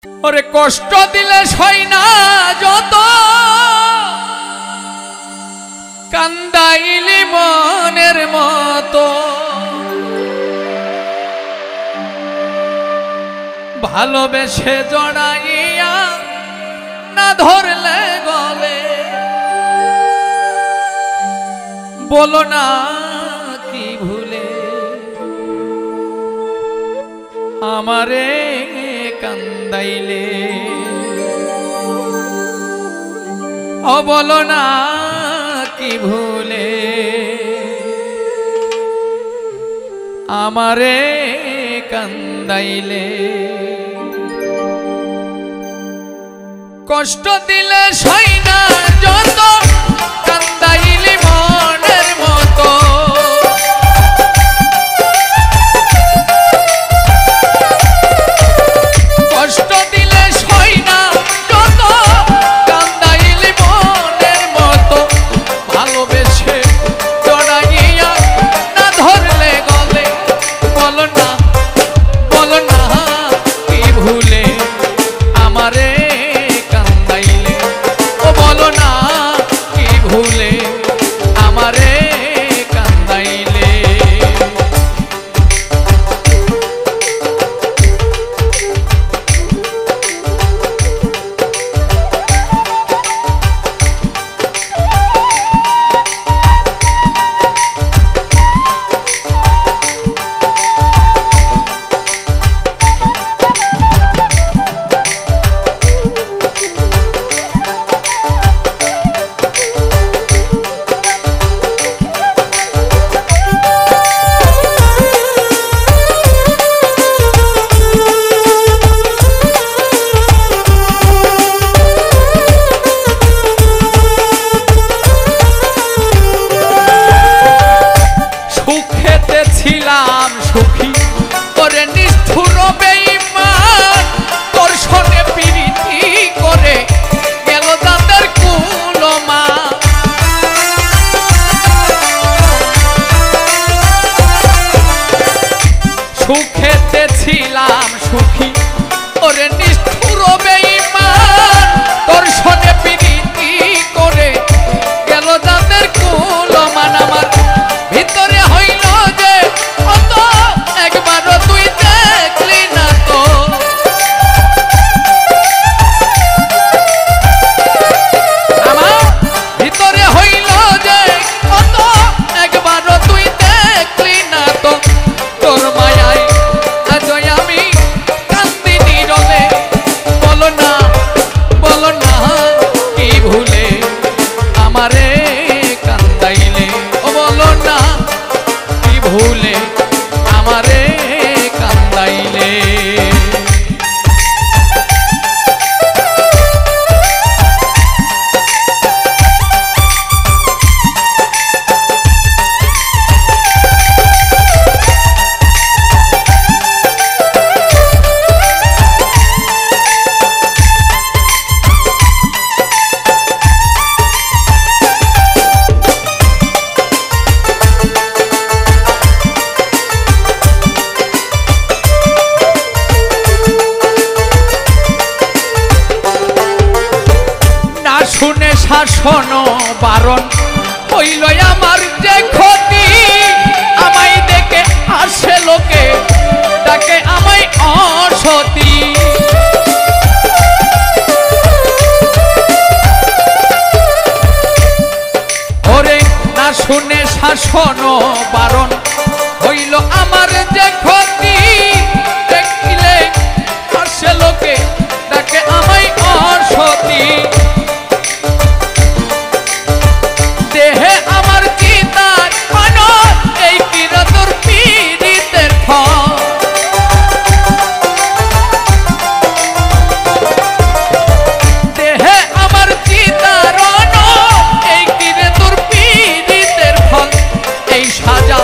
ওরে কষ্ট দিলে সই না যত কান্দাইলি মনের মতো ভালোবেসে জড়াইয়া না ধরলে গলে বলো না কি ভুলে আমারে কান্দাইলে ও বলো না কি ভুলে আমারে কান্দাইলে কষ্ট দিলে সই না যত কান্দাইলি মনের মতো কষ্ট দিলে সই না যত কান্দাইলি মনের মতো ভালোবেসে জড়াইয়া না ধরলে গলে বলো না কি ভুলে আমারে কান্দাইলে ও বলো না কি ভুলে আমারে কান্দাইলে ছিলাম সুখী করে নিষ্ঠুর বেঈমান তোর সঙ্গে প্রীতি করে গেল তাদের কুলমা সুখেতে ছিলাম সুখী করে নিষ্ঠুর বেঈমান তোর সঙ্গে প্রীতি করে গেল তাদের কুলমান আমার ভিতরে হইল যে অত একবারও তুই দেখলি না তো আমার ভিতরে হইল যে অত একবারও তুই দেখলি না তো তোর মায়ায় আজ আমি কান্দি নীরবে বলো না কি ভুলে আমারে কান্দাইলে ও বলো না কি ভুলে আমারে কান্দাইলে শুনে শাসন বারণ হইল আমার যে ক্ষতি আমায় দেখে আসে লোকে তাকে আমায় অসতী ওরে না শুনে শাসন বারণ হইল আমার যে ক্ষতি দেখিলে আসে লোকে তাকে আমায় অসতী দেহে আমার চিতার মানব এই কিরতর পীড়িতের ফল দেহে আমার চিতার এই কিরতর পীড়িতের ফল এই সাজা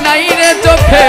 নাই রে চোখে